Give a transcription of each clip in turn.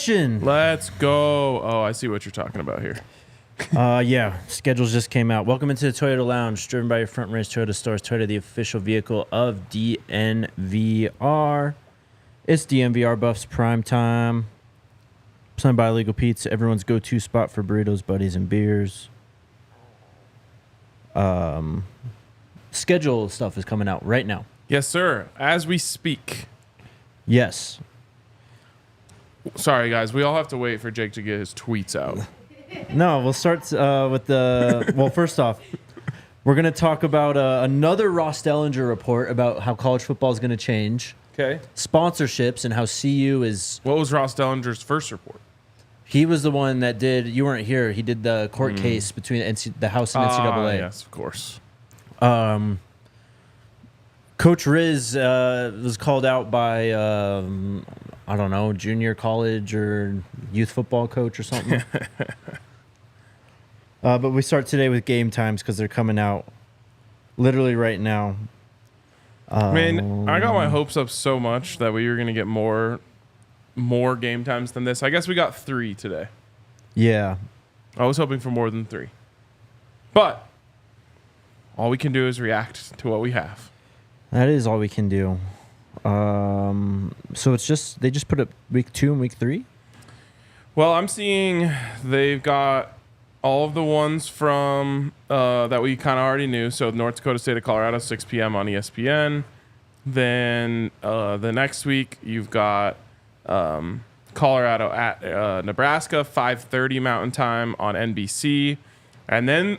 session. Let's go. Oh, I see what you're talking about here. Yeah, schedules just came out. Welcome into the Toyota Lounge, driven by your Front Range Toyota stores. Toyota, the official vehicle of DNVR. It's DNVR Buffs Prime Time. Presented by Legal Pizza, everyone's go-to spot for burritos, buddies, and beers. Schedule stuff is coming out right now. Yes, sir. As we speak. Yes. Sorry, guys. We all have to wait for Jake to get his tweets out. No, we'll start with the... Well, first off, we're going to talk about another Ross Dellinger report about how college football is going to change. Okay. Sponsorships and how CU is... What was Ross Dellinger's first report? He was the one that did... You weren't here. He did the court case between the House and NCAA. Yes, of course. Coach Riz was called out by... I don't know, junior college or youth football coach or something. But we start today with game times because they're coming out literally right now. Man, I got my hopes up so much that we were going to get more game times than this. I guess we got 3 today. Yeah. I was hoping for more than 3. But all we can do is react to what we have. That is all we can do. So it's just they just put up week 2 and week 3. Well, I'm seeing they've got all of the ones from that we kind of already knew. So North Dakota State of Colorado, 6 p.m. on ESPN. Then the next week you've got Colorado at Nebraska, 5:30 Mountain Time on NBC, and then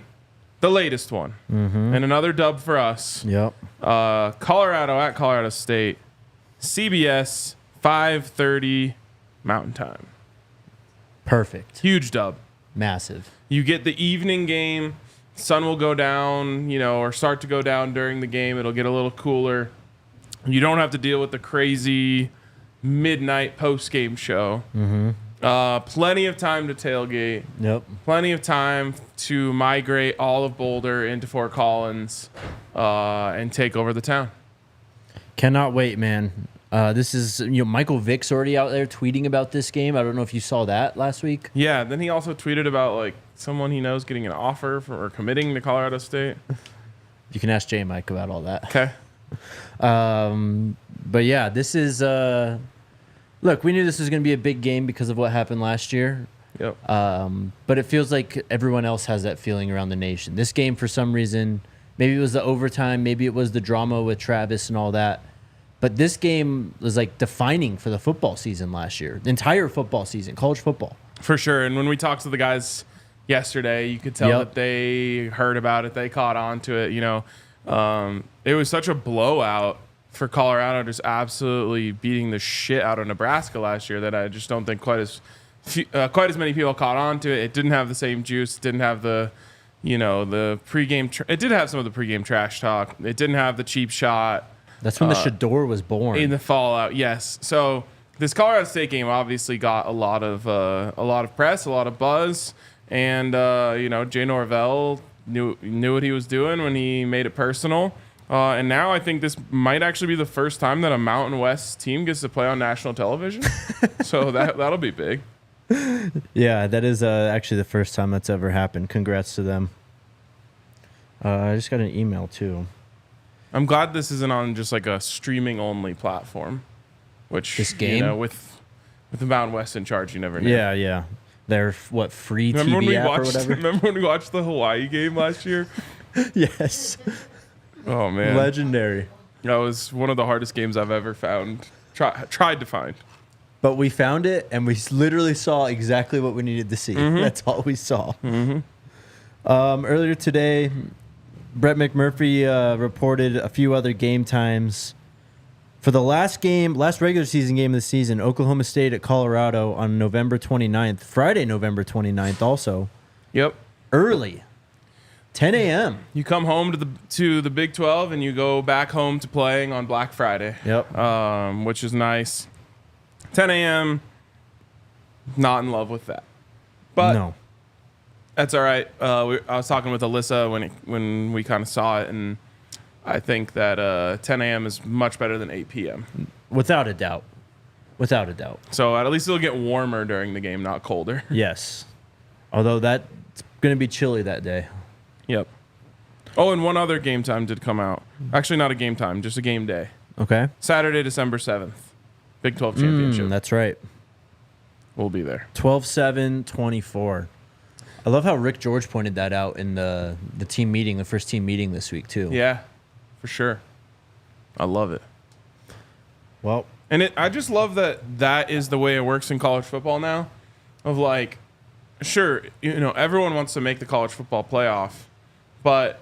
the latest one and another dub for us. Yep. Colorado at Colorado State. CBS, 5:30 Mountain Time. Perfect. Huge dub. Massive. You get the evening game. Sun will go down, or start to go down during the game. It'll get a little cooler. You don't have to deal with the crazy midnight post-game show. Plenty of time to tailgate. Yep. Plenty of time to migrate all of Boulder into Fort Collins and take over the town. Cannot wait, man. This is, Michael Vick's already out there tweeting about this game. I don't know if you saw that last week. Yeah, then he also tweeted about someone he knows getting an offer or committing to Colorado State. You can ask J Mike about all that. Okay. But yeah, this is look, we knew this was going to be a big game because of what happened last year. Yep. But it feels like everyone else has that feeling around the nation. This game, for some reason, maybe it was the overtime, maybe it was the drama with Travis and all that. But this game was defining for the football season last year, the entire football season, college football. For sure. And when we talked to the guys yesterday, you could tell that they heard about it. They caught on to it. It was such a blowout for Colorado, just absolutely beating the shit out of Nebraska last year that I just don't think quite as many people caught on to it. It didn't have the same juice. It didn't have the pregame. It did have some of the pregame trash talk. It didn't have the cheap shot. That's when the Shador was born. In the fallout, yes. So this Colorado State game obviously got a lot of press, a lot of buzz, and Jay Norvell knew what he was doing when he made it personal. And now I think this might actually be the first time that a Mountain West team gets to play on national television. So that'll be big. Yeah, that is actually the first time that's ever happened. Congrats to them. I just got an email too. I'm glad this isn't on just a streaming only platform, which this game with the Mountain West in charge, you never know. Yeah. They're free TV app or whatever. Remember when we watched the Hawaii game last year? Yes. Oh man, legendary. That was one of the hardest games I've ever found. Tried to find. But we found it, and we literally saw exactly what we needed to see. That's all we saw. Earlier today, Brett McMurphy reported a few other game times. For the last regular season game of the season, Oklahoma State at Colorado on November 29th. Friday, November 29th also. Yep. Early. 10 a.m. You come home to the Big 12, and you go back home to playing on Black Friday. Yep. Which is nice. 10 a.m., not in love with that. But no. That's all right. I was talking with Alyssa when we kind of saw it, and I think that 10 a.m. is much better than 8 p.m. Without a doubt. Without a doubt. So at least it'll get warmer during the game, not colder. Yes. Although that's going to be chilly that day. Yep. Oh, and one other game time did come out. Actually, not a game time, just a game day. Okay. Saturday, December 7th. Big 12 championship. That's right. We'll be there. 12-7-24. I love how Rick George pointed that out in the team meeting, the first team meeting this week, too. Yeah, for sure. I love it. Well, and I just love that is the way it works in college football now. Of like, sure, everyone wants to make the college football playoff, but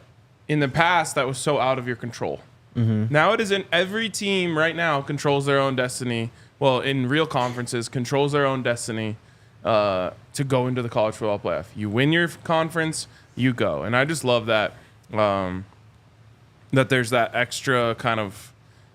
in the past that was so out of your control. Mm-hmm. Now it isn't. Every team right now controls their own destiny. Well, in real conferences, controls their own destiny to go into the college football playoff. You win your conference, you go. And I just love that that there's that extra kind of,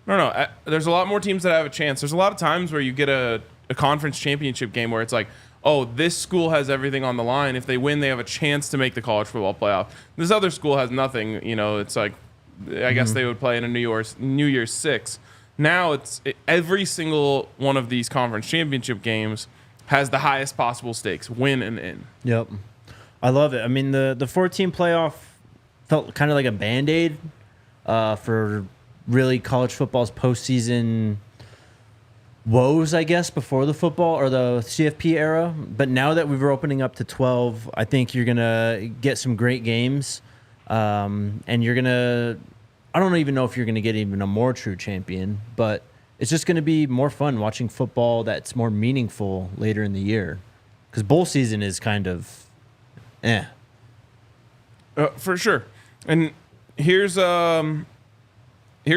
I don't know, there's a lot more teams that have a chance. There's a lot of times where you get a conference championship game where it's like, oh, this school has everything on the line. If they win, they have a chance to make the college football playoff. This other school has nothing. It's like, I guess they would play in a New Year's 6. Now every single one of these conference championship games has the highest possible stakes, win and in. Yep. I love it. I mean, the 4-team playoff felt kind of like a Band-Aid for really college football's postseason woes, I guess, before the football or the CFP era. But now that we're opening up to 12, I think you're going to get some great games. And you're going to, I don't even know if you're going to get even a more true champion, but it's just going to be more fun watching football that's more meaningful later in the year. Because bowl season is kind of, For sure. And here's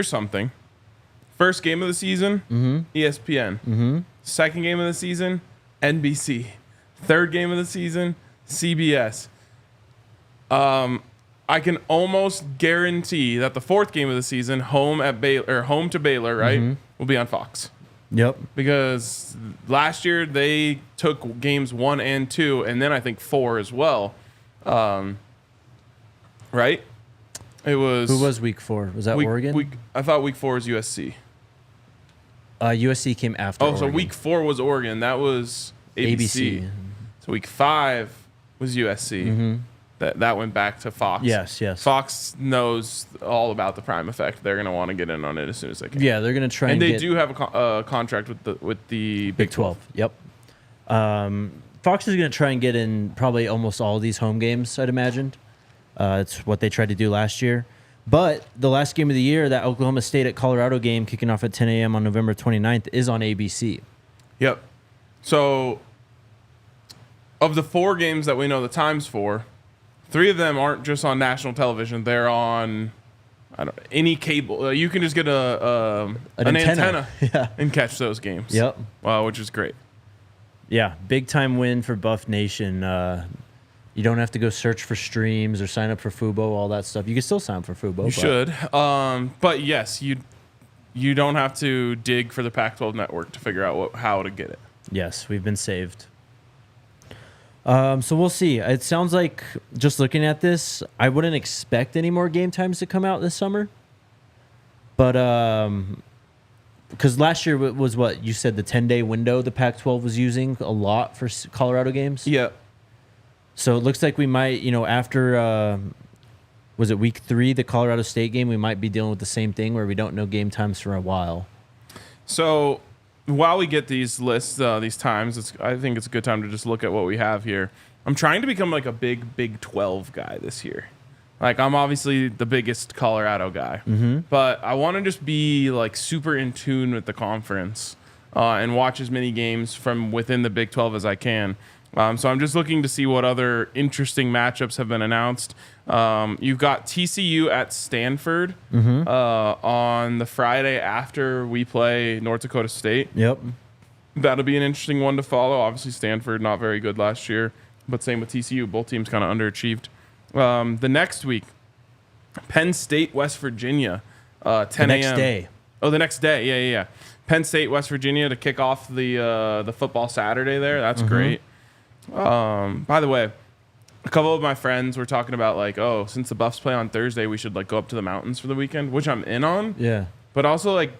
something. First game of the season, ESPN. Second game of the season, NBC. Third game of the season, CBS. I can almost guarantee that the fourth game of the season, home to Baylor, right, will be on Fox. Yep. Because last year they took games 1 and 2, and then I think 4 as well. Right? It was. Who was week 4? Was that Oregon? I thought week 4 was USC. USC came after. So week 4 was Oregon. That was ABC. So week 5 was USC. That went back to Fox. Yes. Fox knows all about the Prime effect. They're going to want to get in on it as soon as they can. Yeah, they're going to try and they do have a contract with the Big 12. Yep. Fox is going to try and get in probably almost all of these home games, I'd imagine. It's what they tried to do last year. But the last game of the year, that Oklahoma State at Colorado game kicking off at 10 a.m. on November 29th, is on ABC. Yep. So of the 4 games that we know the times for, 3 of them aren't just on national television. They're on any cable. You can just get an antenna and catch those games. Yep. Which is great. Yeah, big time win for Buff Nation. You don't have to go search for streams or sign up for Fubo, all that stuff. You can still sign up for Fubo. You should. But yes, you don't have to dig for the Pac-12 network to figure out how to get it. Yes, we've been saved. So we'll see. It sounds like, just looking at this, I wouldn't expect any more game times to come out this summer. But because last year was what you said, the 10-day window the Pac-12 was using a lot for Colorado games. Yeah. So it looks like we might, after, was it week 3, the Colorado State game, we might be dealing with the same thing where we don't know game times for a while. So while we get these lists, these times, I think it's a good time to just look at what we have here. I'm trying to become like a Big 12 guy this year. Like, I'm obviously the biggest Colorado guy, but I want to just be like super in tune with the conference and watch as many games from within the Big 12 as I can. So I'm just looking to see what other interesting matchups have been announced. You've got TCU at Stanford on the Friday after we play North Dakota State. Yep. That'll be an interesting one to follow. Obviously, Stanford not very good last year, but same with TCU. Both teams kind of underachieved. The next week, Penn State, West Virginia, 10 a.m. The next day. Oh, the next day. Yeah. Penn State, West Virginia to kick off the football Saturday there. That's great. By the way, a couple of my friends were talking about like, oh, since the Buffs play on Thursday, we should like go up to the mountains for the weekend, which I'm in on. Yeah. But also like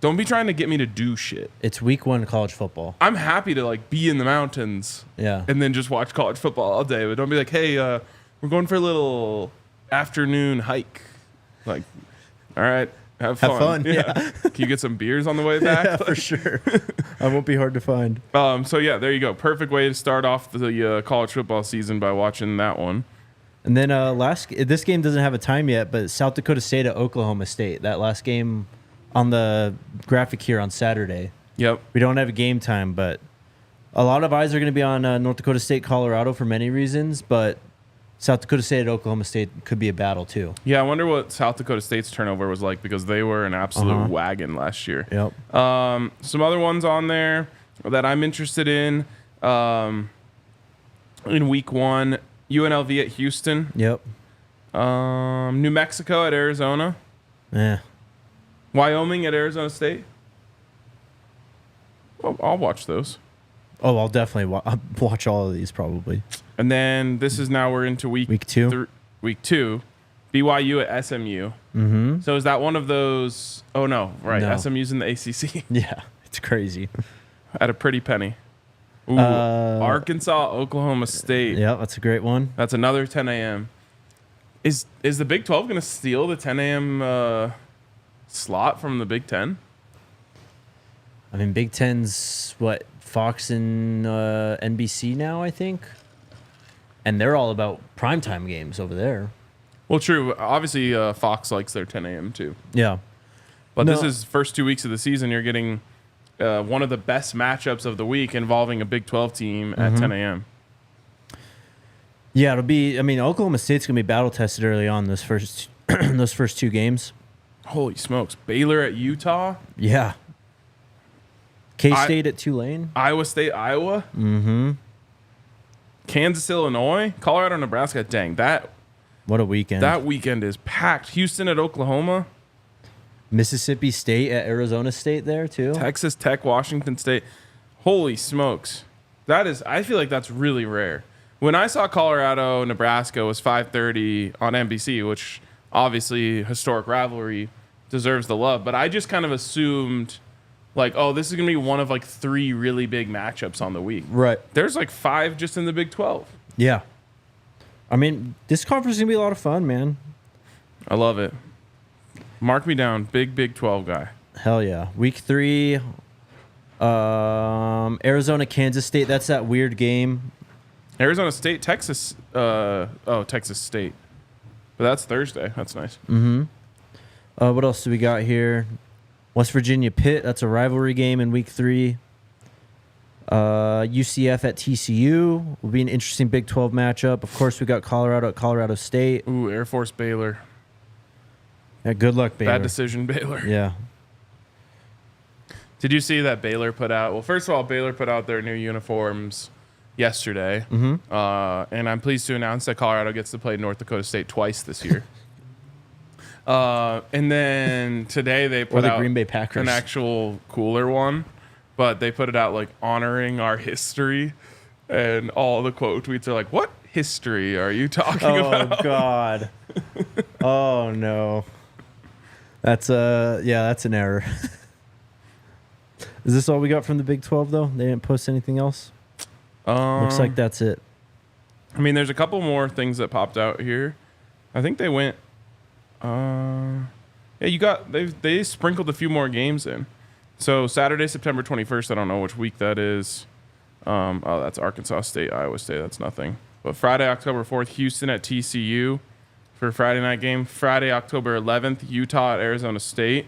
Don't be trying to get me to do shit. It's week 1 college football. I'm happy to like be in the mountains. Yeah. And then just watch college football all day. But don't be like, hey, we're going for a little afternoon hike. Like, all right, have fun. Yeah. Can you get some beers on the way back? Yeah, for sure. I won't be hard to find. So yeah, there you go. Perfect way to start off the college football season by watching that one. And then this game doesn't have a time yet, but South Dakota State at Oklahoma State. That last game on the graphic here on Saturday. Yep. We don't have a game time, but a lot of eyes are going to be on North Dakota State, Colorado for many reasons, but South Dakota State at Oklahoma State could be a battle too. Yeah, I wonder what South Dakota State's turnover was like because they were an absolute wagon last year. Yep. Some other ones on there that I'm interested in week 1, UNLV at Houston. Yep. New Mexico at Arizona. Yeah. Wyoming at Arizona State. Well, I'll watch those. Oh, I'll definitely watch all of these probably. And then we're into week 2. Week 2. BYU at SMU. Mm-hmm. So is that one of those? Oh, no. Right. No. SMU's in the ACC. Yeah. It's crazy. At a pretty penny. Ooh, Arkansas, Oklahoma State. Yeah, that's a great one. That's another 10 a.m. Is the Big 12 going to steal the 10 a.m. Slot from the Big 10? I mean, Big Ten's what, Fox and NBC now, I think, and they're all about primetime games over there. Well, true. Obviously, Fox likes their 10 a.m. too. Yeah, but this is first 2 weeks of the season. You're getting one of the best matchups of the week involving a Big 12 team at 10 a.m. Yeah, it'll be. I mean, Oklahoma State's gonna be battle tested early on those first 2 games. Holy smokes! Baylor at Utah. Yeah. K-State at Tulane. Iowa State, Iowa. Mm-hmm. Kansas, Illinois. Colorado, Nebraska. Dang, what a weekend. That weekend is packed. Houston at Oklahoma. Mississippi State at Arizona State there, too. Texas Tech, Washington State. Holy smokes. I feel like that's really rare. When I saw Colorado, Nebraska was 5:30 on NBC, which obviously historic rivalry deserves the love, but I just kind of assumed like, oh, this is going to be one of like 3 really big matchups on the week. Right. There's like 5 just in the Big 12. Yeah. I mean, this conference is going to be a lot of fun, man. I love it. Mark me down. Big 12 guy. Hell yeah. Week 3, Arizona, Kansas State. That's that weird game. Arizona State, Texas. Texas State. But that's Thursday. That's nice. Mm-hmm. What else do we got here? West Virginia Pitt. That's a rivalry game in week 3. UCF at TCU will be an interesting Big 12 matchup. Of course, we got Colorado at Colorado State. Ooh, Air Force Baylor. Yeah, good luck, Baylor. Bad decision, Baylor. Yeah. Did you see that Baylor put out? Well, first of all, Baylor put out their new uniforms yesterday. Mm-hmm. And I'm pleased to announce that Colorado gets to play North Dakota State twice this year. And then today they put out Green Bay Packers. an actual cooler one, but they put it out like honoring our history, and all the quote tweets are like, "What history are you talking about?" Oh God. Oh no. That's that's an error. Is this all we got from the Big 12 though? They didn't post anything else? Looks like that's it. I mean, there's a couple more things that popped out here. I think they went. They sprinkled a few more games in. So Saturday, September 21st. I don't know which week that is. That's Arkansas State, Iowa State. That's nothing. But Friday, October 4th, Houston at TCU for a Friday night game. Friday, October 11th, Utah at Arizona State.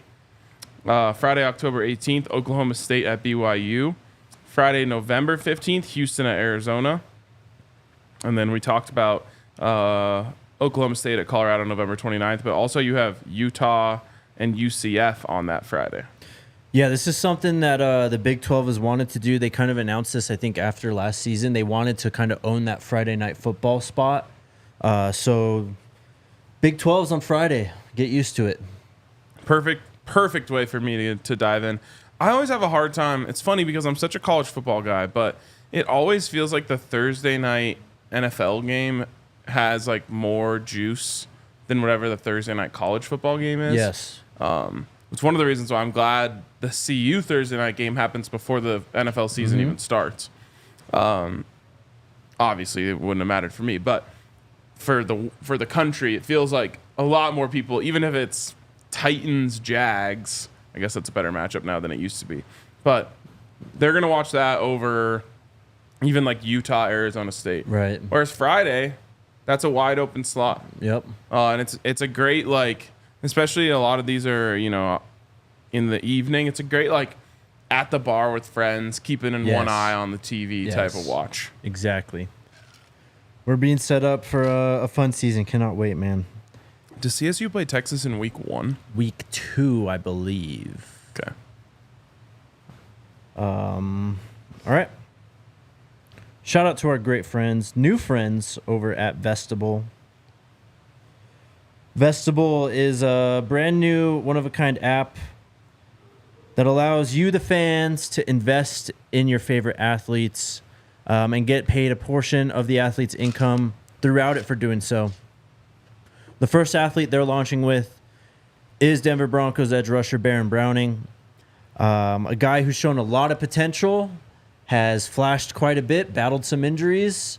Friday, October 18th, Oklahoma State at BYU. Friday, November 15th, Houston at Arizona. And then we talked about Oklahoma State at Colorado November 29th, but also you have Utah and UCF on that Friday. Yeah, this is something that the Big 12 has wanted to do. They kind of announced this, I think, after last season. They wanted to kind of own that Friday night football spot. So Big 12's on Friday. Get used to it. Perfect way for me to dive in. I always have a hard time. It's funny because I'm such a college football guy, but it always feels like the Thursday night NFL game has like more juice than whatever the Thursday night college football game is. Yes. It's one of the reasons why I'm glad the CU Thursday night game happens before the NFL season even starts. Obviously, it wouldn't have mattered for me, but for the country, it feels like a lot more people, even if it's Titans, Jags, I guess that's a better matchup now than it used to be, but they're going to watch that over even like Utah, Arizona State. Right. Whereas Friday, that's a wide open slot. Yep. And it's a great, like, especially a lot of these are, you know, in the evening. It's a great, like, at the bar with friends, keeping in one eye on the TV type of watch. Exactly. We're being set up for a fun season. Cannot wait, man. Does CSU play Texas in week 1? Week 2, I believe. Okay. All right. Shout out to our great friends, new friends over at Vestibule. Vestibule is a brand new, one-of-a-kind app that allows you, the fans, to invest in your favorite athletes and get paid a portion of the athlete's income throughout it for doing so. The first athlete they're launching with is Denver Broncos edge rusher Baron Browning, a guy who's shown a lot of potential, has flashed quite a bit, battled some injuries,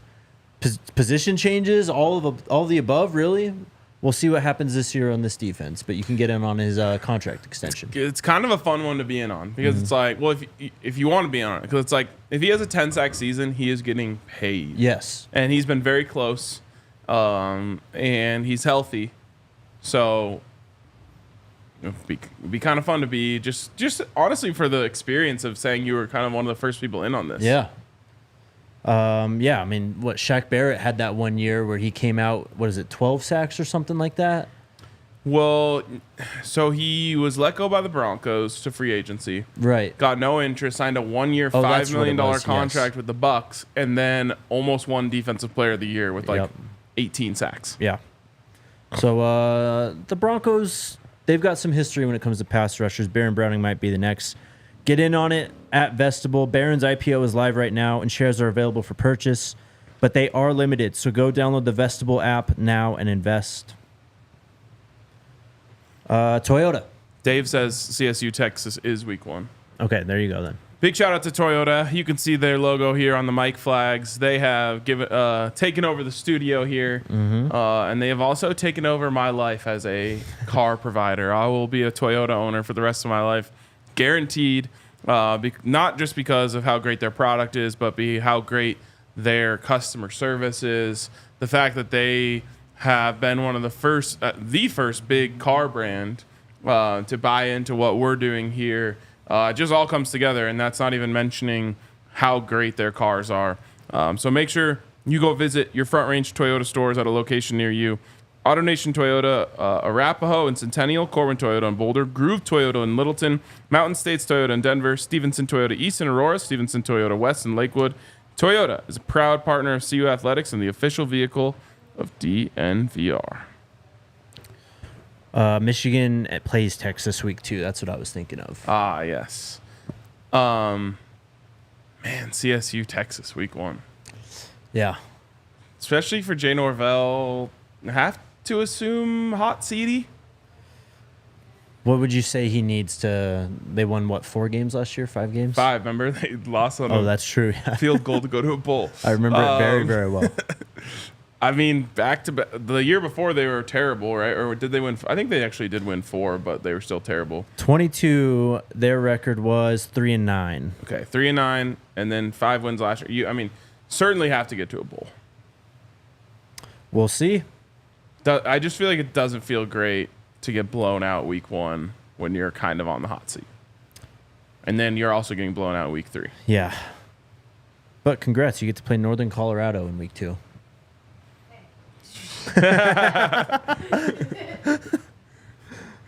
position changes, all of the above, really. We'll see what happens this year on this defense, but you can get in on his contract extension. It's kind of a fun one to be in on because it's like, well, if you want to be on it, because it's like if he has a 10-sack season, he is getting paid. Yes. And he's been very close, and he's healthy. So it'd be kind of fun to be just honestly for the experience of saying you were kind of one of the first people in on this. Yeah. I mean, Shaq Barrett had that one year where he came out, 12 sacks or something like that? Well, so he was let go by the Broncos to free agency. Right. Got no interest, signed a 1-year, $5 million contract with the Bucks, and then almost won Defensive Player of the Year with 18 sacks. Yeah. So the Broncos, they've got some history when it comes to pass rushers. Baron Browning might be the next. Get in on it at Vestibule. Baron's IPO is live right now, and shares are available for purchase, but they are limited. So go download the Vestibule app now and invest. Toyota. Dave says CSU Texas is week 1. Okay, there you go then. Big shout out to Toyota. You can see their logo here on the mic flags. They have taken over the studio here, and they have also taken over my life as a car provider. I will be a Toyota owner for the rest of my life, guaranteed. Not just because of how great their product is, but how great their customer service is. The fact that they have been one of the first big car brand to buy into what we're doing here. It just all comes together, and that's not even mentioning how great their cars are. So make sure you go visit your Front Range Toyota stores at a location near you. AutoNation Toyota, Arapahoe and Centennial, Corbin Toyota in Boulder, Groove Toyota in Littleton, Mountain States Toyota in Denver, Stevenson Toyota East in Aurora, Stevenson Toyota West in Lakewood. Toyota is a proud partner of CU Athletics and the official vehicle of DNVR. Michigan plays Texas week 2. That's what I was thinking of. Ah, yes. Man, CSU Texas week 1. Yeah. Especially for Jay Norvell, have to assume hot seedy. What would you say he needs to? They won 4 games last year? 5 games? 5. Remember they lost on that's true. Yeah. field goal to go to a bowl. I remember it very, very well. I mean, back to the year before they were terrible, right? Or did they win? I think they actually did win 4, but they were still terrible. 22. Their record was 3-9. Okay, 3-9, and then 5 wins last year. Certainly have to get to a bowl. We'll see. I just feel like it doesn't feel great to get blown out week 1 when you're kind of on the hot seat. And then you're also getting blown out week 3. Yeah. But congrats, you get to play Northern Colorado in week 2.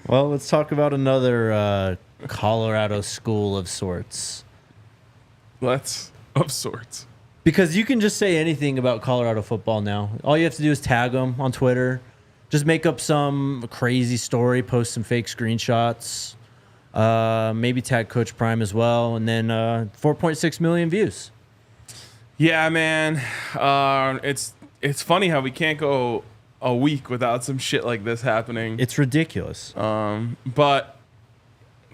Well, let's talk about another Colorado school of sorts. Of sorts. Because you can just say anything about Colorado football now. All you have to do is tag them on Twitter. Just make up some crazy story, post some fake screenshots. Maybe tag Coach Prime as well. And then 4.6 million views. Yeah, man. It's funny how we can't go a week without some shit like this happening. It's ridiculous. But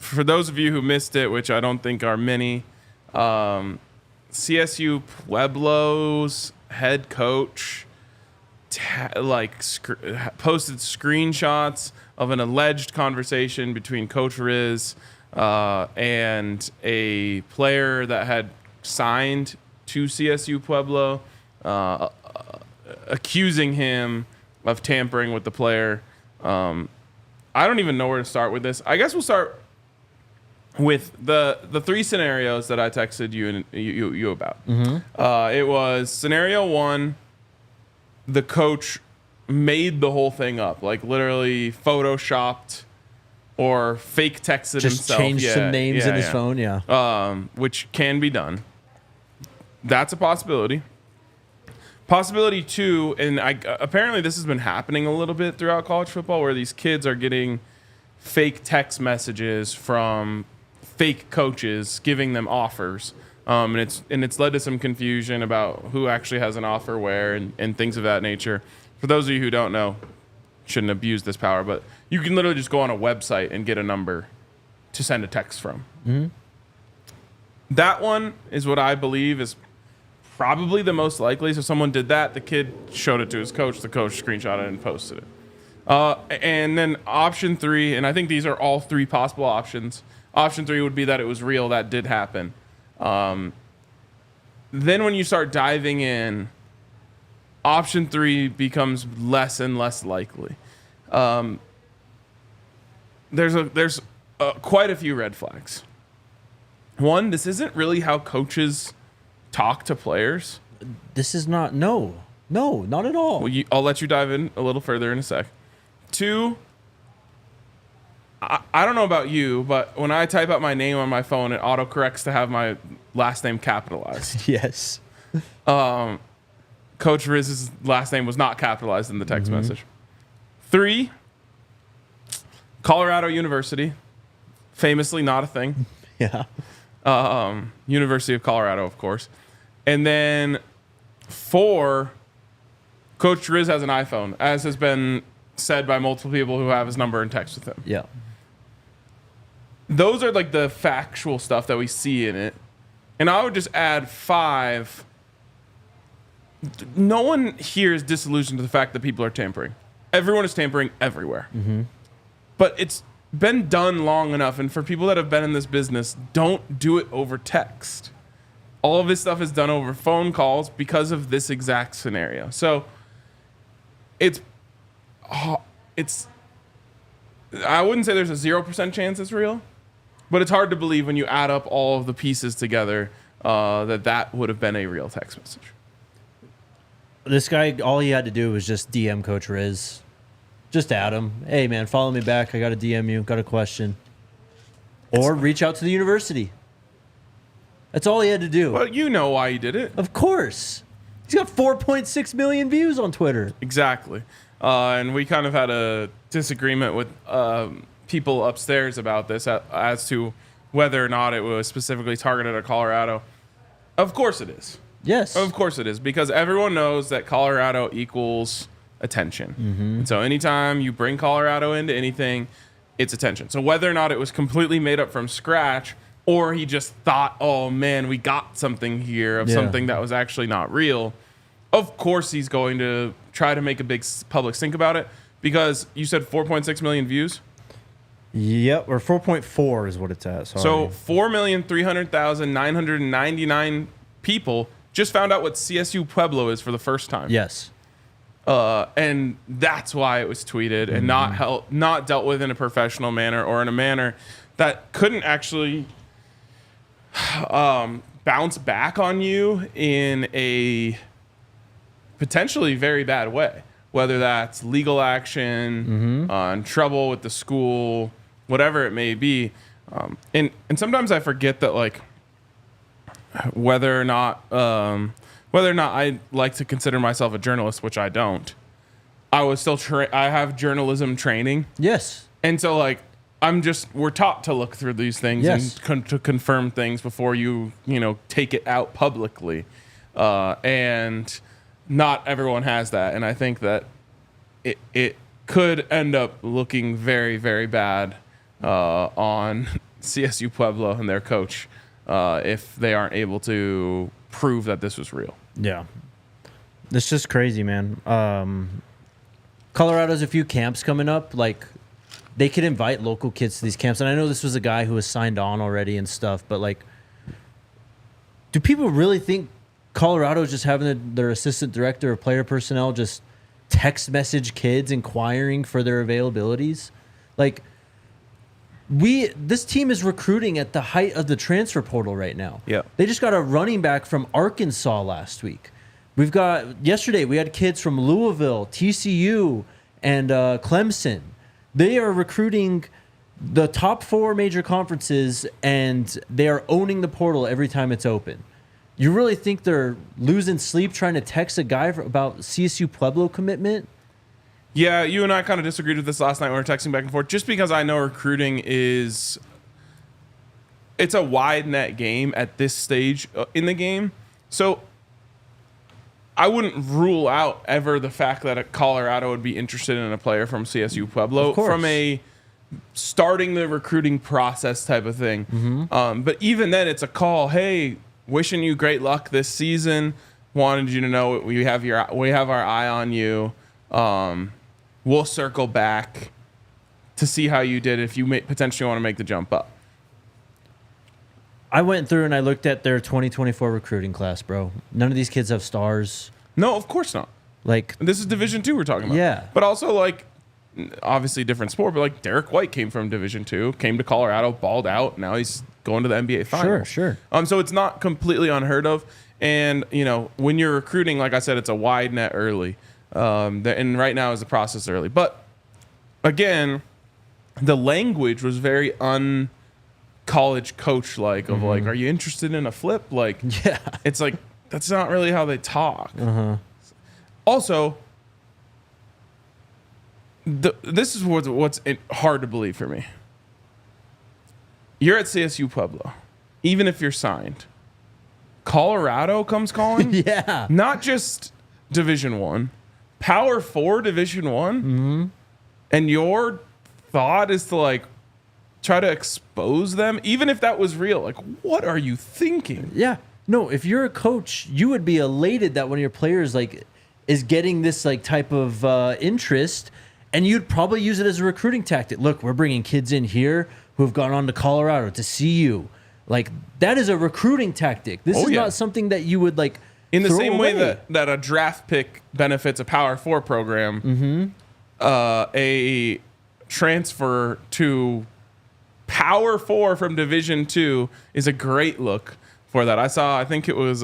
for those of you who missed it, which I don't think are many, CSU Pueblo's head coach posted screenshots of an alleged conversation between Coach Riz and a player that had signed to CSU Pueblo, accusing him of tampering with the player. I don't even know where to start with this. I guess we'll start with the three scenarios that I texted you about. It was scenario one, the coach made the whole thing up, like literally photoshopped or fake texted Just himself. changed some names in his phone, which can be done. That's a possibility. Possibility two, and apparently this has been happening a little bit throughout college football, where these kids are getting fake text messages from fake coaches giving them offers. And it's led to some confusion about who actually has an offer where and things of that nature. For those of you who don't know, shouldn't abuse this power, but you can literally just go on a website and get a number to send a text from. That one is what I believe is probably the most likely. So someone did that. The kid showed it to his coach. The coach screenshotted it and posted it. And then option three, and I think these are all three possible options. Option three would be that it was real. That did happen. Then when you start diving in, option three becomes less and less likely. There's quite a few red flags. One, this isn't really how coaches talk to players. This is not, no, not at all. Well, I'll let you dive in a little further in a sec. Two, I don't know about you, but when I type out my name on my phone, it autocorrects to have my last name capitalized. Yes. Coach Riz's last name was not capitalized in the text message. Three, Colorado University, famously not a thing. Yeah. University of Colorado, of course. And then four, Coach Riz has an iPhone, as has been said by multiple people who have his number and text with him. Yeah. Those are like the factual stuff that we see in it. And I would just add five. No one here is disillusioned to the fact that people are tampering. Everyone is tampering everywhere. But it's been done long enough. And for people that have been in this business, don't do it over text. All of this stuff is done over phone calls because of this exact scenario. So it's I wouldn't say there's a 0% chance it's real, but it's hard to believe when you add up all of the pieces together that would have been a real text message. This guy, all he had to do was just DM Coach Riz. Just add him. Hey, man, follow me back. I got to DM you. Got a question. Or reach out to the university. That's all he had to do. Well, you know why he did it. Of course. He's got 4.6 million views on Twitter. Exactly. And we kind of had a disagreement with people upstairs about this as to whether or not it was specifically targeted at Colorado. Of course it is. Yes. Of course it is, because everyone knows that Colorado equals attention. And so anytime you bring Colorado into anything, it's attention. So whether or not it was completely made up from scratch, or he just thought, oh man, we got something here of something that was actually not real, of course he's going to try to make a big public stink about it, because you said 4.6 million views? Yep, or 4.4 is what it's at. Sorry. So 4,300,999 people just found out what CSU Pueblo is for the first time. Yes. And that's why it was tweeted and not dealt with in a professional manner, or in a manner that couldn't actually bounce back on you in a potentially very bad way, whether that's legal action, trouble with the school, whatever it may be. And sometimes I forget that, like, whether or not I like to consider myself a journalist, which I don't, I was still I have journalism training. Yes. And so, like, we're taught to look through these things and to confirm things before you take it out publicly. And not everyone has that. And I think that it could end up looking very, very bad on CSU Pueblo and their coach if they aren't able to prove that this was real. Yeah. It's just crazy, man. Colorado has a few camps coming up. Like, they could invite local kids to these camps. And I know this was a guy who was signed on already and stuff, but, like, do people really think Colorado is just having their assistant director of player personnel just text message kids inquiring for their availabilities? Like, this team is recruiting at the height of the transfer portal right now. Yeah. They just got a running back from Arkansas last week. Yesterday we had kids from Louisville, TCU, and Clemson. They are recruiting the top 4 major conferences, and they are owning the portal every time it's open. You really think they're losing sleep trying to text a guy about CSU Pueblo commitment? Yeah, you and I kind of disagreed with this last night when we were texting back and forth, just because I know recruiting it's a wide net game at this stage in the game. So I wouldn't rule out ever the fact that Colorado would be interested in a player from CSU Pueblo from a starting the recruiting process type of thing. Mm-hmm. But even then, it's a call. Hey, wishing you great luck this season. Wanted you to know we have our eye on you. We'll circle back to see how you did if you potentially want to make the jump up. I went through and I looked at their 2024 recruiting class, bro. None of these kids have stars. No, of course not. Like, this is Division II we're talking about. Yeah. But also, like, obviously different sport, but like Derek White came from Division II, came to Colorado, balled out. Now he's going to the NBA Finals. Sure. So it's not completely unheard of. And, you know, when you're recruiting, like I said, it's a wide net early. And right now is the process early. But, again, the language was very college coach like of like, are you interested in a flip? Like, yeah, it's like that's not really how they talk. Also, this is what's hard to believe for me. You're at CSU Pueblo, even if you're signed. Colorado comes calling. Yeah, not just Division I, Power 4 Division I, and your thought is to like try to expose them, even if that was real. Like, what are you thinking? Yeah. No, if you're a coach, you would be elated that one of your players like is getting this like type of interest, and you'd probably use it as a recruiting tactic. Look, we're bringing kids in here who have gone on to Colorado to see you. Like, that is a recruiting tactic. This is not something that you would like in the same away. way that a draft pick benefits a Power 4 program. A transfer to Power 4 from Division II is a great look for that. I think it was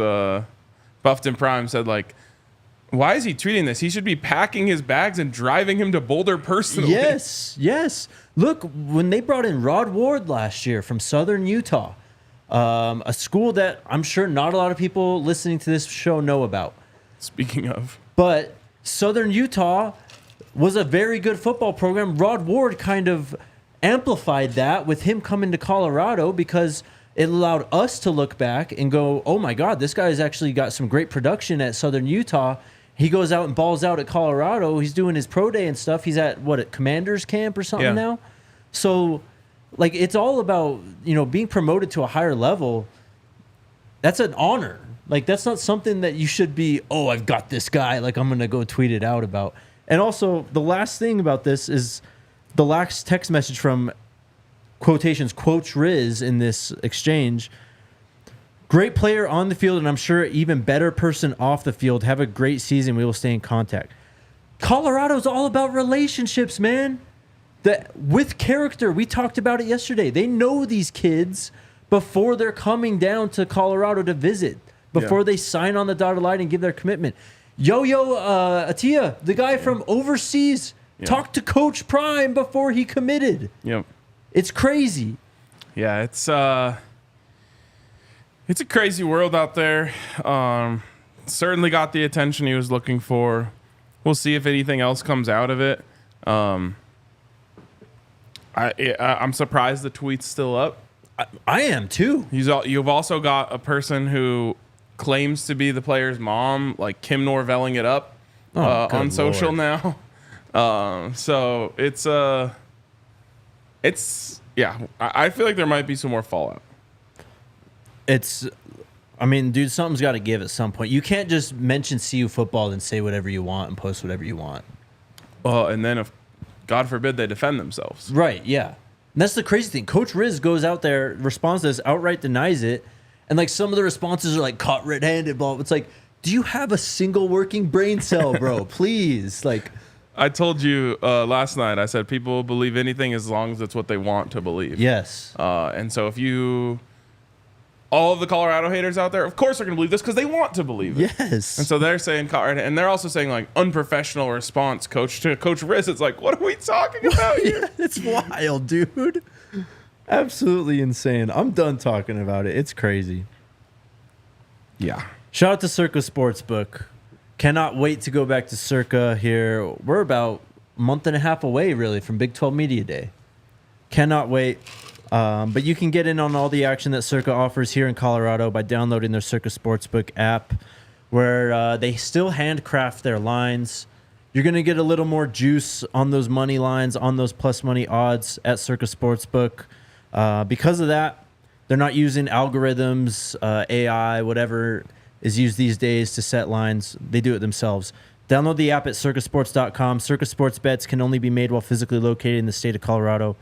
Buffton Prime said, like, why is he tweeting this? He should be packing his bags and driving him to Boulder personally. Yes. Look, when they brought in Rod Ward last year from Southern Utah, a school that I'm sure not a lot of people listening to this show know about. Speaking of. But Southern Utah was a very good football program. Rod Ward kind of amplified that with him coming to Colorado because it allowed us to look back and go, oh my God, this guy's actually got some great production at Southern Utah. He goes out and balls out at Colorado. He's doing his pro day and stuff. He's at Commander's Camp or something now. So, like, it's all about, being promoted to a higher level. That's an honor. Like, that's not something that you should be, oh, I've got this guy. Like, I'm going to go tweet it out about. And also, the last thing about this is the last text message from quotations, Coach Riz in this exchange. Great player on the field, and I'm sure even better person off the field. Have a great season. We will stay in contact. Colorado's all about relationships, man. With character. We talked about it yesterday. They know these kids before they're coming down to Colorado to visit, before they sign on the dotted line and give their commitment. Yo-Yo Atia, the guy from overseas, talked to Coach Prime before he committed. Yep. It's crazy. Yeah, it's a crazy world out there. Certainly got the attention he was looking for. We'll see if anything else comes out of it. I'm surprised the tweet's still up. I am too. You've also got a person who claims to be the player's mom, like Kim Norvelling it up on social now. So it's yeah, I feel like there might be some more fallout. I mean, dude, something's got to give at some point. You can't just mention CU football and say whatever you want and post whatever you want. Well, and then if, God forbid, they defend themselves. Right, yeah. And that's the crazy thing. Coach Riz goes out there, responds to this, outright denies it. And, like, some of the responses are, like, caught red-handed, blah. It's like, do you have a single working brain cell, bro? Please. Like, I told you last night, I said people will believe anything as long as it's what they want to believe. yes. And so if you... All of the Colorado haters out there, of course, are going to believe this because they want to believe it. Yes. And so they're saying, and they're also saying, like, unprofessional response, coach, to Coach Riz. It's like, what are we talking about here? It's wild, dude. Absolutely insane. I'm done talking about it. It's crazy. Yeah. Shout out to Circa Sportsbook. Cannot wait to go back to Circa here. We're about a month and a half away, really, from Big 12 Media Day. Cannot wait. But you can get in on all the action that Circa offers here in Colorado by downloading their Circa Sportsbook app, where they still handcraft their lines. You're going to get a little more juice on those money lines, on those plus money odds at Circa Sportsbook. Because of that, they're not using algorithms, AI, whatever is used these days to set lines. They do it themselves. Download the app at circasports.com. Circa Sports bets can only be made while physically located in the state of Colorado.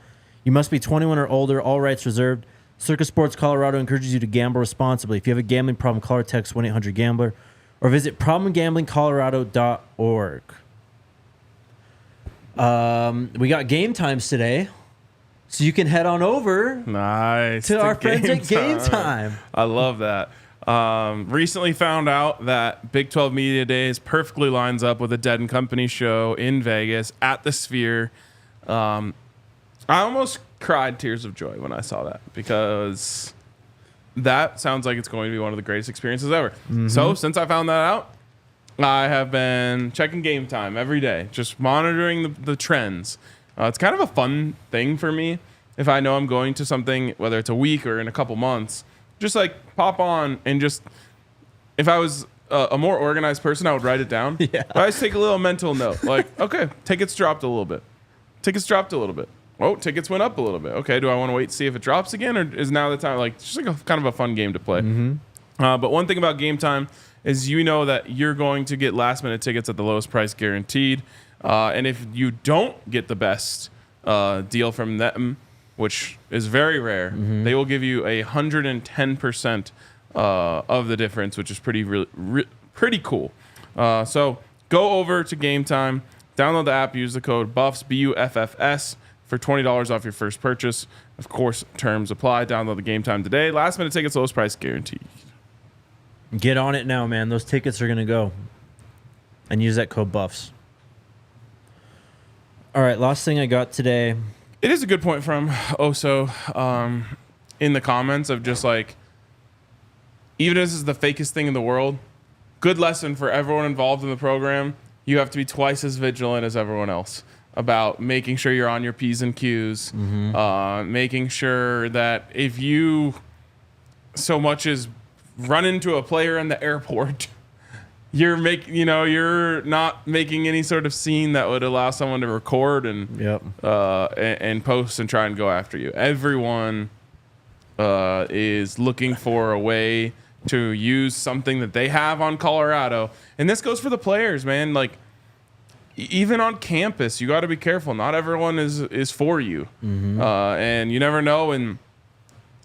You must be 21 or older, all rights reserved. Circa Sports Colorado encourages you to gamble responsibly. If you have a gambling problem, call or text 1-800-GAMBLER or visit problemgamblingcolorado.org. We got game times today, so you can head on over to our friends at Game Time. I love that. Recently found out that Big 12 Media Days perfectly lines up with a Dead and Company show in Vegas at the Sphere. I almost cried tears of joy when I saw that because that sounds like it's going to be one of the greatest experiences ever. Mm-hmm. So since I found that out, I have been checking Game Time every day, just monitoring the trends. It's kind of a fun thing for me if I know I'm going to something, whether it's a week or in a couple months, just like pop on and just, if I was a more organized person, I would write it down. Yeah. But I just take a little mental note, like, okay, tickets dropped a little bit. Oh, tickets went up a little bit. Okay, do I want to wait to see if it drops again, or is now the time? Like, just like kind of a fun game to play. Mm-hmm. But one thing about Game Time is you know that you're going to get last-minute tickets at the lowest price guaranteed. And if you don't get the best deal from them, which is very rare, they will give you 110% of the difference, which is pretty cool. So go over to Game Time. Download the app, use the code BUFFS, BUFFS, for $20 off your first purchase. Of course, terms apply. Download the Game Time today. Last minute tickets, lowest price guaranteed. Get on it now, man. Those tickets are going to go. And use that code BUFFS. All right, last thing I got today. It is a good point from Oso in the comments of just like, even if this is the fakest thing in the world, good lesson for everyone involved in the program. You have to be twice as vigilant as everyone else about making sure you're on your P's and Q's, making sure that if you so much as run into a player in the airport, you're not making any sort of scene that would allow someone to record and post and try and go after you. Everyone is looking for a way to use something that they have on Colorado. And this goes for the players, man. Like, even on campus, you got to be careful. Not everyone is for you. And you never know. And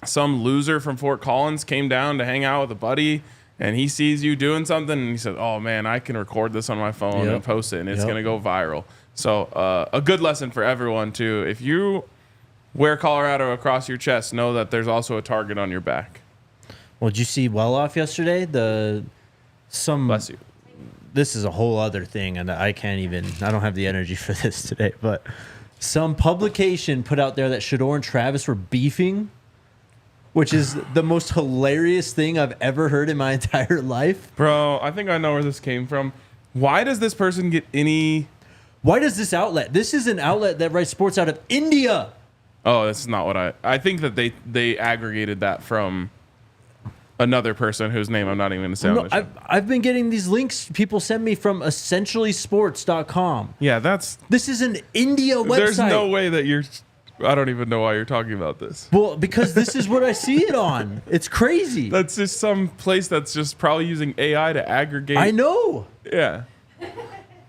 some loser from Fort Collins came down to hang out with a buddy, and he sees you doing something, and he said, oh, man, I can record this on my phone and post it, and it's going to go viral. So a good lesson for everyone, too. If you wear Colorado across your chest, know that there's also a target on your back. Well, did you see Well-Off yesterday? Bless you. This is a whole other thing, and I don't have the energy for this today, but some publication put out there that Shador and Travis were beefing, which is the most hilarious thing I've ever heard in my entire life. Bro, I think I know where this came from. Why does this person get any... Why does this outlet? This is an outlet that writes sports out of India. Oh, this is not what I think that they aggregated that from another person whose name I'm not even going to say on the show. I've been getting these links people send me from essentiallysports.com. Yeah, this is an India website. There's no way that I don't even know why you're talking about this. Well, because this is what I see it on. It's crazy. That's just some place that's just probably using AI to aggregate. I know. Yeah.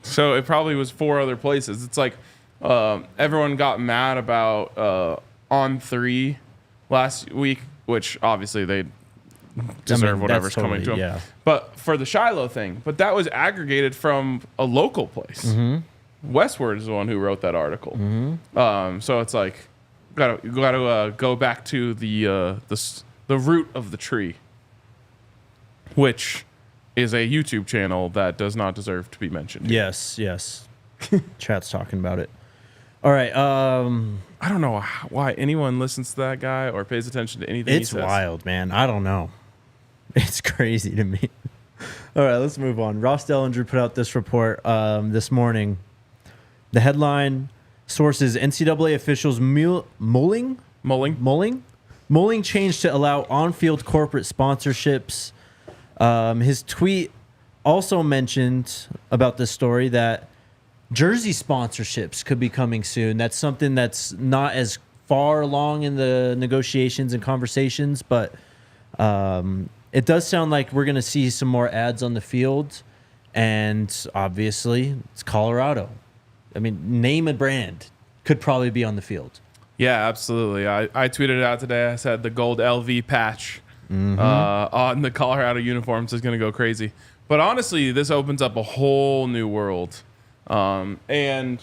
So it probably was 4 other places. It's like everyone got mad about On3 last week, which obviously they deserve whatever's coming to them. Yeah. But for the Shiloh thing, but that was aggregated from a local place. Mm-hmm. Westward is the one who wrote that article. Mm-hmm. So it's like you gotta go back to the root of the tree, which is a YouTube channel that does not deserve to be mentioned. Yes. Chat's talking about it. All right. I don't know why anyone listens to that guy or pays attention to anything he says. It's wild, man. I don't know. It's crazy to me. All right, let's move on. Ross Dellinger put out this report this morning. The headline, sources, NCAA officials mulling change to allow on-field corporate sponsorships. His tweet also mentioned about this story that jersey sponsorships could be coming soon. That's something that's not as far along in the negotiations and conversations, but it does sound like we're going to see some more ads on the field. And obviously, it's Colorado. I mean, name a brand could probably be on the field. Yeah, absolutely. I tweeted it out today. I said the gold LV patch on the Colorado uniforms is going to go crazy. But honestly, this opens up a whole new world. And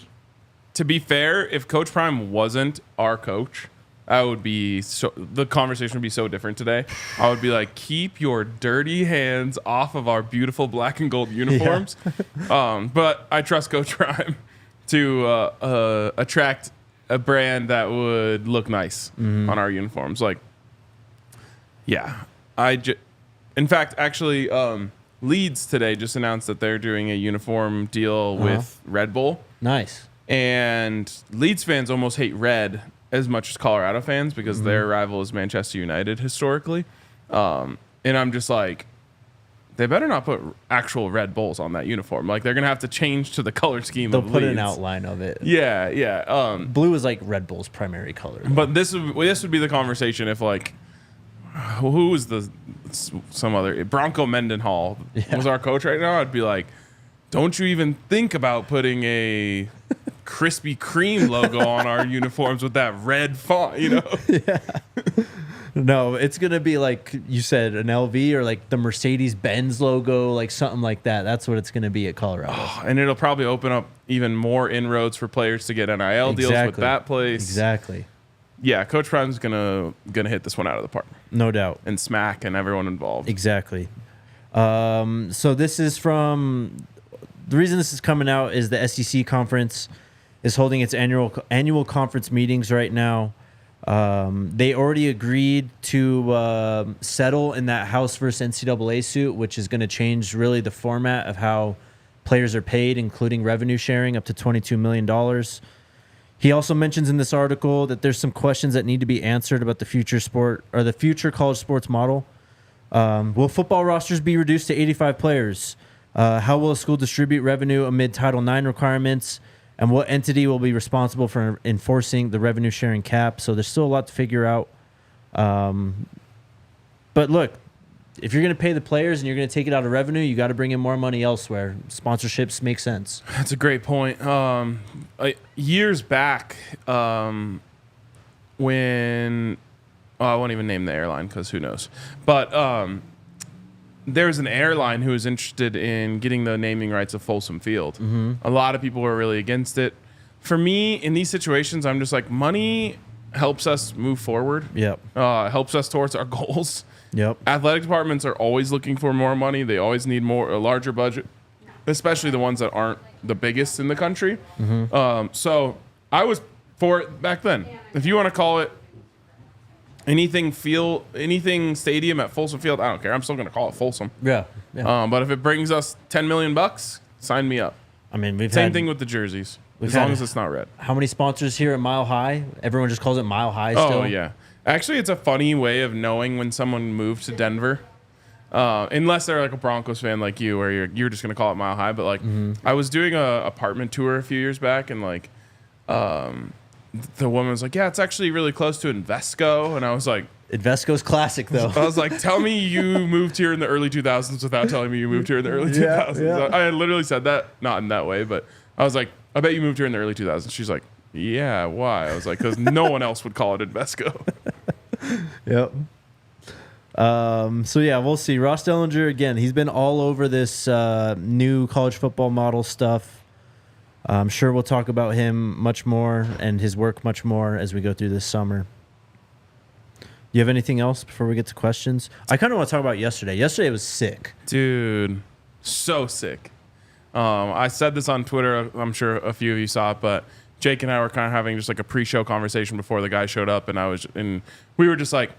to be fair, if Coach Prime wasn't our coach, the conversation would be so different today. I would be like, keep your dirty hands off of our beautiful black and gold uniforms. Yeah. But I trust Coach Prime to attract a brand that would look nice on our uniforms. Like, yeah, in fact, actually, Leeds today just announced that they're doing a uniform deal with Red Bull. Nice. And Leeds fans almost hate red as much as Colorado fans because their rival is Manchester United historically. And I'm just like, they better not put actual Red Bulls on that uniform. Like, they're going to have to change to the color scheme of Leeds. They'll put an outline of it. Yeah. Blue is like Red Bull's primary color. But this would be the conversation if, like, who was some other Bronco Mendenhall was our coach right now? I'd be like, don't you even think about putting a Krispy Kreme logo on our uniforms with that red font, you know? Yeah. No, it's going to be like you said, an LV or like the Mercedes-Benz logo, like something like that. That's what it's going to be at Colorado. And it'll probably open up even more inroads for players to get NIL deals with that place. Exactly. Yeah, Coach Prime's gonna hit this one out of the park. No doubt. And smack and everyone involved. Exactly. So this is from the reason this is coming out is the SEC conference is holding its annual conference meetings right now. They already agreed to settle in that House versus NCAA suit, which is going to change really the format of how players are paid, including revenue sharing up to $22 million. He also mentions in this article that there's some questions that need to be answered about the future college sports model. Will football rosters be reduced to 85 players? How will a school distribute revenue amid Title IX requirements? And what entity will be responsible for enforcing the revenue sharing cap? So there's still a lot to figure out. But look, if you're going to pay the players and you're going to take it out of revenue, you got to bring in more money elsewhere. Sponsorships make sense. That's a great point. Years back, when I won't even name the airline because who knows. But there's an airline who was interested in getting the naming rights of Folsom Field. Mm-hmm. A lot of people were really against it. For me, in these situations, I'm just like, money helps us move forward. Yep. Helps us towards our goals. Yep. Athletic departments are always looking for more money. They always need a larger budget, especially the ones that aren't the biggest in the country. Mm-hmm. So I was for it back then. If you want to call it anything stadium at Folsom Field, I don't care. I'm still going to call it Folsom. Yeah. But if it brings us $10 million, sign me up. I mean, same thing with the jerseys. As long as it's not red. How many sponsors here at Mile High? Everyone just calls it Mile High still. Oh, yeah. Actually, it's a funny way of knowing when someone moved to Denver. Unless they're like a Broncos fan like you, where you're just going to call it Mile High. But like, I was doing a apartment tour a few years back, and like, the woman was like, yeah, it's actually really close to Invesco. And I was like, Invesco's classic, though. I was like, tell me you moved here in the early 2000s without telling me you moved here in the early 2000s. Yeah. I literally said that, not in that way, but I was like, I bet you moved here in the early 2000s. She's like, yeah, why? I was like, because no one else would call it Invesco. Yep. So, yeah, we'll see. Ross Dellinger, again, he's been all over this new college football model stuff. I'm sure we'll talk about him much more and his work much more as we go through this summer. You have anything else before we get to questions? I kind of want to talk about yesterday. Yesterday was sick. Dude, so sick. I said this on Twitter. I'm sure a few of you saw it, but Jake and I were kind of having just like a pre-show conversation before the guy showed up, and we were just like,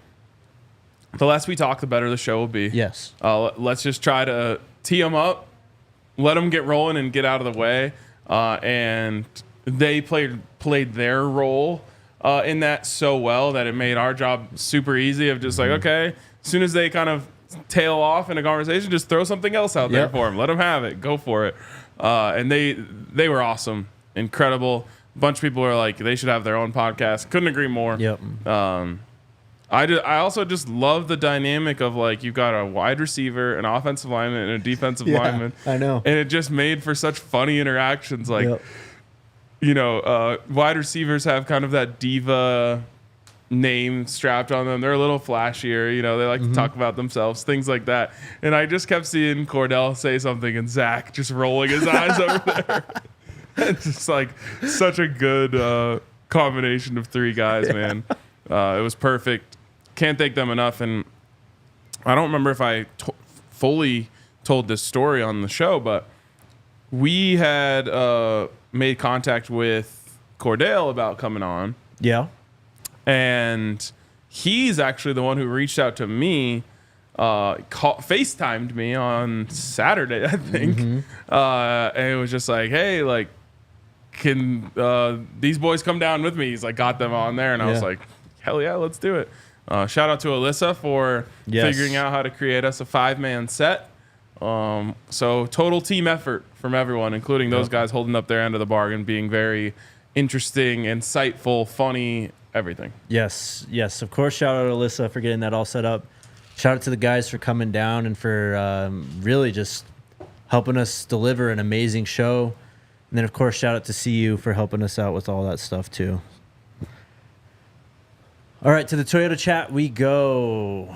the less we talk, the better the show will be. Yes. Let's just try to tee them up, let them get rolling and get out of the way. And they played their role in that so well that it made our job super easy of just like, okay, as soon as they kind of tail off in a conversation, just throw something else out there for them. Let them have it. Go for it. And they were awesome. Incredible. A bunch of people were like, they should have their own podcast. Couldn't agree more. Yep. I also just love the dynamic of like, you've got a wide receiver, an offensive lineman, and a defensive lineman. I know. And it just made for such funny interactions. Like, wide receivers have kind of that diva name strapped on them. They're a little flashier. They like to talk about themselves, things like that. And I just kept seeing Cordell say something and Zach just rolling his eyes over there. It's just like such a good combination of three guys, man. It was perfect. Can't thank them enough. And I don't remember if I fully told this story on the show, but we had made contact with Cordell about coming on. Yeah. And he's actually the one who reached out to me, FaceTimed me on Saturday, I think. And it was just like, hey, like, can these boys come down with me? He's like, got them on there. And I was like, hell yeah, let's do it. Shout out to Alyssa for figuring out how to create us a 5-man set. So total team effort from everyone, including those guys holding up their end of the bargain, being very interesting, insightful, funny, everything. Yes. Of course, shout out to Alyssa for getting that all set up. Shout out to the guys for coming down and for really just helping us deliver an amazing show. And then, of course, shout out to CU for helping us out with all that stuff, too. All right, to the Toyota chat we go.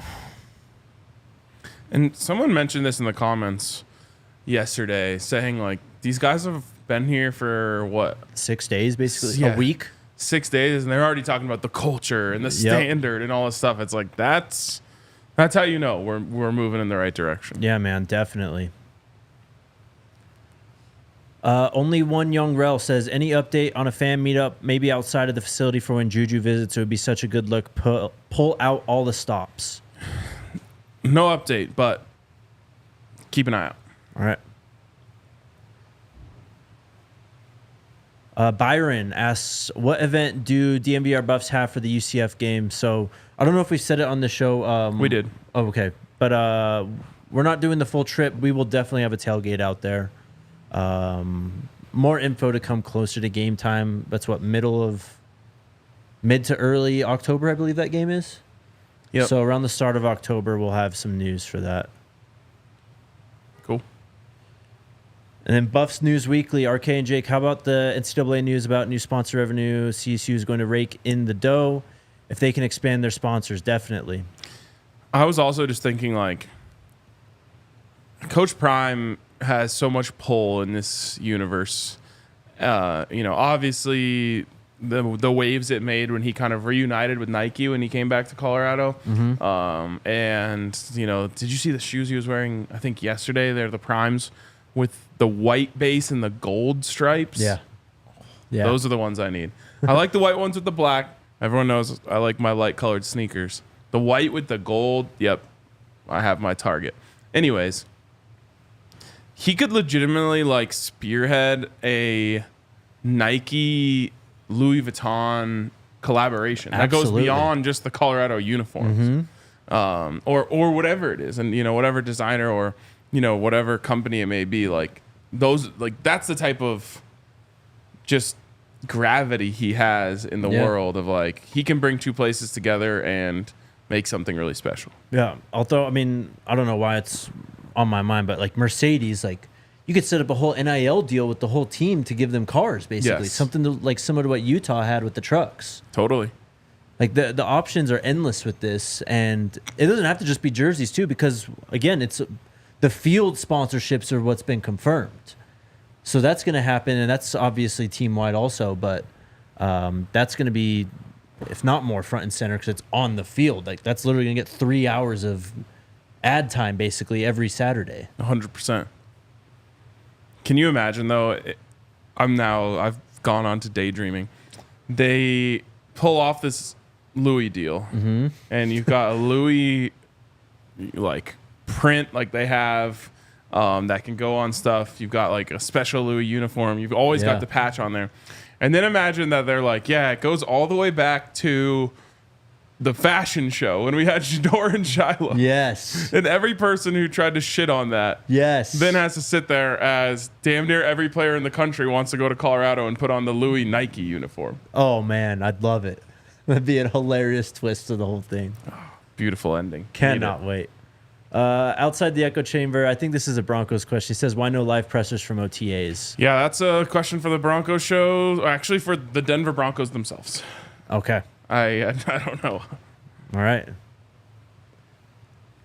And someone mentioned this in the comments yesterday, saying, like, these guys have been here for, what? 6 days, basically? A week? 6 days, and they're already talking about the culture and the standard and all this stuff. It's like, that's how you know we're moving in the right direction. Yeah, man, definitely. Only one young rel says, any update on a fan meetup, maybe outside of the facility for when JuJu visits? It would be such a good look. Pull out all the stops. No update, but keep an eye out. All right. Byron asks, what event do DNVR buffs have for the UCF game? So I don't know if we said it on the show. We did. Oh, okay. But we're not doing the full trip. We will definitely have a tailgate out there. More info to come closer to game time. That's what, mid to early October, I believe that game is. Yep. So around the start of October, we'll have some news for that. Cool. And then Buffs News Weekly, RK and Jake, how about the NCAA news about new sponsor revenue? CSU is going to rake in the dough. If they can expand their sponsors, definitely. I was also just thinking, like, Coach Prime has so much pull in this universe. Obviously the waves it made when he kind of reunited with Nike when he came back to Colorado. And did you see the shoes he was wearing? I think yesterday, they're the Primes with the white base and the gold stripes. Yeah. Those are the ones I need. I like the white ones with the black. Everyone knows I like my light colored sneakers. The white with the gold. Yep. I have my target. Anyways, he could legitimately like spearhead a Nike Louis Vuitton collaboration. Absolutely. That goes beyond just the Colorado uniforms, or whatever it is, and whatever designer or whatever company it may be. Like those, like that's the type of just gravity he has in the world of like he can bring two places together and make something really special. Yeah. Although, I mean, I don't know why it's on my mind, but like Mercedes, like you could set up a whole NIL deal with the whole team to give them cars, basically. Yes. Something like similar to what Utah had with the trucks. Totally. Like the options are endless with this, and it doesn't have to just be jerseys too, because again, it's the field sponsorships are what's been confirmed. So that's going to happen, and that's obviously team-wide also, but that's going to be, if not more, front and center because it's on the field. Like that's literally going to get 3 hours of ad time basically every Saturday. 100%. Can you imagine, though, I've gone on to daydreaming. They pull off this Louis deal, and you've got a Louis, like, print like they have that can go on stuff. You've got like a special Louis uniform. You've always got the patch on there. And then imagine that they're like, yeah, it goes all the way back to the fashion show when we had Shador and Shiloh. Yes. And every person who tried to shit on that then has to sit there as damn near every player in the country wants to go to Colorado and put on the Louis Nike uniform. Oh, man, I'd love it. That'd be a hilarious twist to the whole thing. Beautiful ending. Cannot wait. Outside the echo chamber, I think this is a Broncos question. He says, why no live pressers from OTAs? Yeah, that's a question for the Broncos show. Or actually, for the Denver Broncos themselves. Okay. I don't know. All right.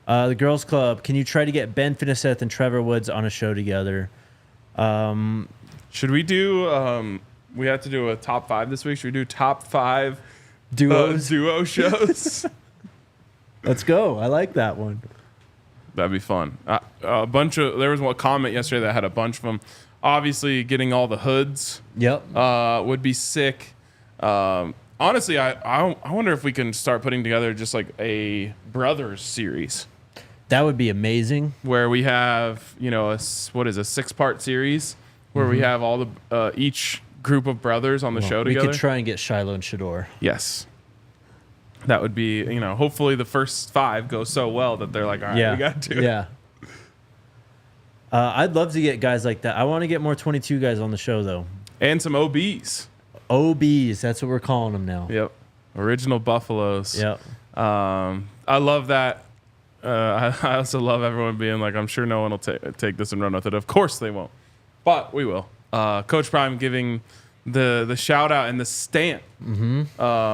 The Girls Club, can you try to get Ben Finneseth and Trevor Woods on a show together? Should we do, we have to do a top 5 this week. Should we do top 5 duo shows? Let's go. I like that one. That'd be fun. There was one comment yesterday that had a bunch of them. Obviously, getting all the hoods would be sick. Honestly, I wonder if we can start putting together just like a brothers series. That would be amazing. Where we have, a 6-part series where we have all the each group of brothers on the show together. We could try and get Shiloh and Shador. Yes. That would be, hopefully the first 5 go so well that they're like, all right, we got to. Yeah. I'd love to get guys like that. I want to get more 22 guys on the show, though. And some OBs. OBs, that's what we're calling them now. Yep. Original Buffaloes. Yep. I love that. I also love everyone being like, I'm sure no one will take this and run with it. Of course they won't. But we will. Coach Prime giving the shout out and the stamp,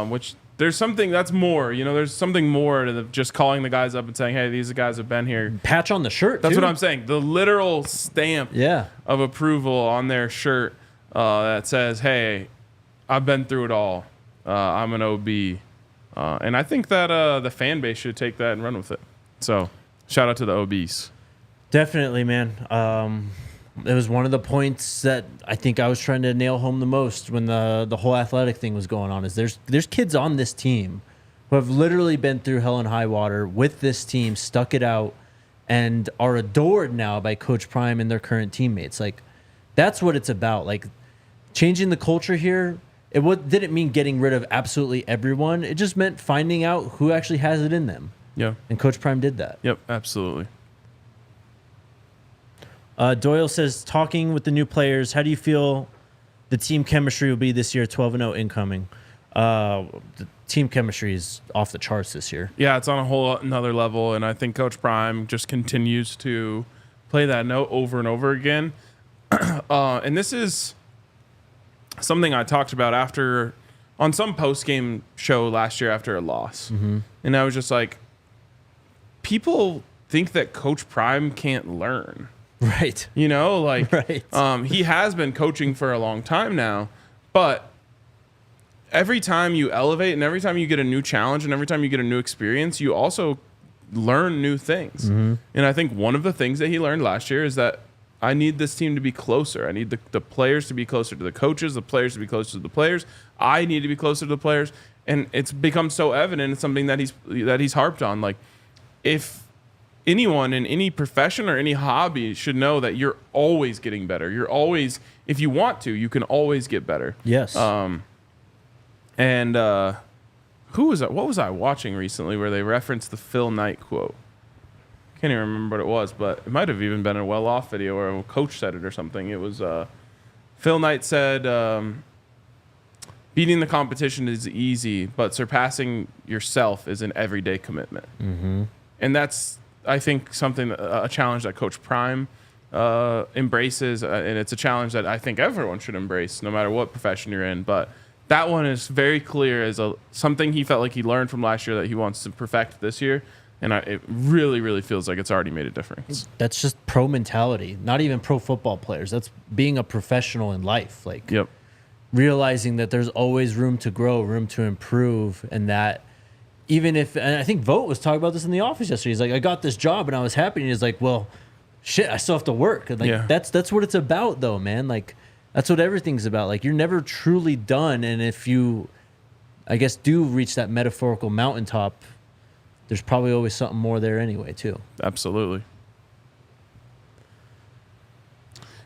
which there's something that's more, there's something more to just calling the guys up and saying, hey, these guys have been here. Patch on the shirt, That's what I'm saying. The literal stamp of approval on their shirt that says, hey, I've been through it all. I'm an OB. And I think that the fan base should take that and run with it. So shout out to the OBs. Definitely, man. It was one of the points that I think I was trying to nail home the most when the whole athletic thing was going on. Is there's kids on this team who have literally been through hell and high water with this team, stuck it out, and are adored now by Coach Prime and their current teammates. Like, that's what it's about. Like, changing the culture here. Didn't mean getting rid of absolutely everyone. It just meant finding out who actually has it in them. Yeah. And Coach Prime did that. Yep, absolutely. Doyle says, talking with the new players, how do you feel the team chemistry will be this year, 12-0 incoming? The team chemistry is off the charts this year. Yeah, it's on a whole another level, and I think Coach Prime just continues to play that note over and over again. And this is something I talked about on some post-game show last year after a loss. And I was just like, people think that Coach Prime can't learn. Right. Right. He has been coaching for a long time now, but every time you elevate and every time you get a new challenge and every time you get a new experience, you also learn new things. And I think one of the things that he learned last year is that I need this team to be closer. I need the players to be closer to the coaches, the players to be closer to the players. I need to be closer to the players. And it's become so evident. It's something that he's harped on. Like, if anyone in any profession or any hobby should know that you're always getting better. You're always, if you want to, you can always get better. Yes. Who was that? What was I watching recently where they referenced the Phil Knight quote? Can't even remember what it was, but it might have even been a well-off video where a coach said it or something. It was Phil Knight said, beating the competition is easy, but surpassing yourself is an everyday commitment. Mm-hmm. And that's, I think, a challenge that Coach Prime embraces, and it's a challenge that I think everyone should embrace, no matter what profession you're in. But that one is very clear as something he felt like he learned from last year that he wants to perfect this year. And it really, really feels like it's already made a difference. That's just pro mentality, not even pro football players. That's being a professional in life. Like, yep. Realizing that there's always room to grow, room to improve, and that even if, and I think Vogt was talking about this in the office yesterday. He's like, I got this job and I was happy. And he's like, well, shit, I still have to work. And like, that's what it's about, though, man. Like, that's what everything's about. Like, you're never truly done. And if you, I guess, do reach that metaphorical mountaintop, there's probably always something more there anyway, too. Absolutely.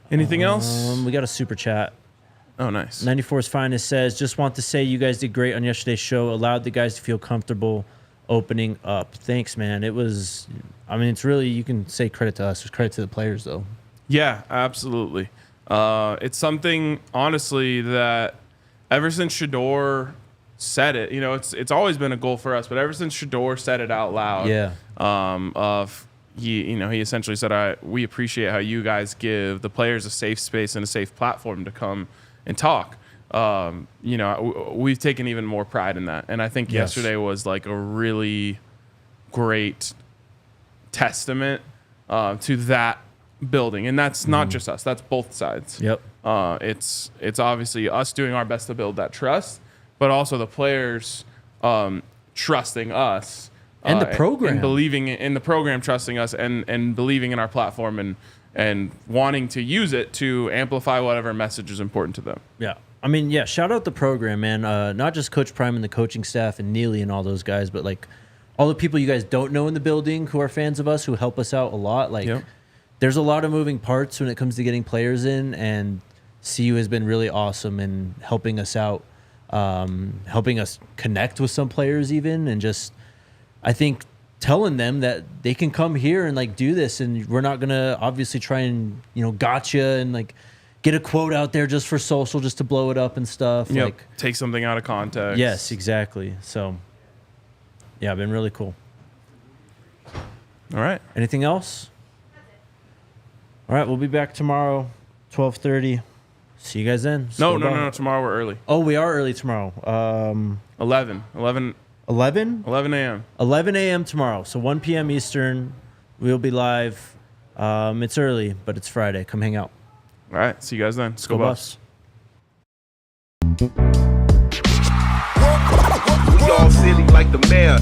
Anything else? We got a super chat. Oh, nice. 94's Finest says, just want to say you guys did great on yesterday's show. Allowed the guys to feel comfortable opening up. Thanks, man. It was, I mean, it's really, you can say credit to us. There's credit to the players, though. Yeah, absolutely. It's something, honestly, that ever since Shador said it, you know, it's always been a goal for us, but ever since Shador said it out loud, he essentially said, we appreciate how you guys give the players a safe space and a safe platform to come and talk. We've taken even more pride in that. And I think yesterday was like a really great testament to that building. And that's not just us, that's both sides. Yep. It's obviously us doing our best to build that trust, but also the players trusting us. And the program. And believing in the program, trusting us, and believing in our platform and wanting to use it to amplify whatever message is important to them. Yeah. I mean, yeah, shout out the program, man. Not just Coach Prime and the coaching staff and Neely and all those guys, but like all the people you guys don't know in the building who are fans of us, who help us out a lot. Like, there's a lot of moving parts when it comes to getting players in, and CU has been really awesome in helping us out, helping us connect with some players even, and just, I think, telling them that they can come here and like do this, and we're not gonna obviously try and gotcha and like get a quote out there just for social, just to blow it up and stuff. Yep. Like, take something out of context. Yes, exactly. So yeah, been really cool. All right. Anything else? All right, we'll be back tomorrow, 12:30. See you guys then. No. Tomorrow we're early. Oh, we are early tomorrow. 11 a.m. 11 a.m. tomorrow. So 1 p.m. Eastern. We'll be live. It's early, but it's Friday. Come hang out. All right. See you guys then. Go Buffs. We all silly like the mayor.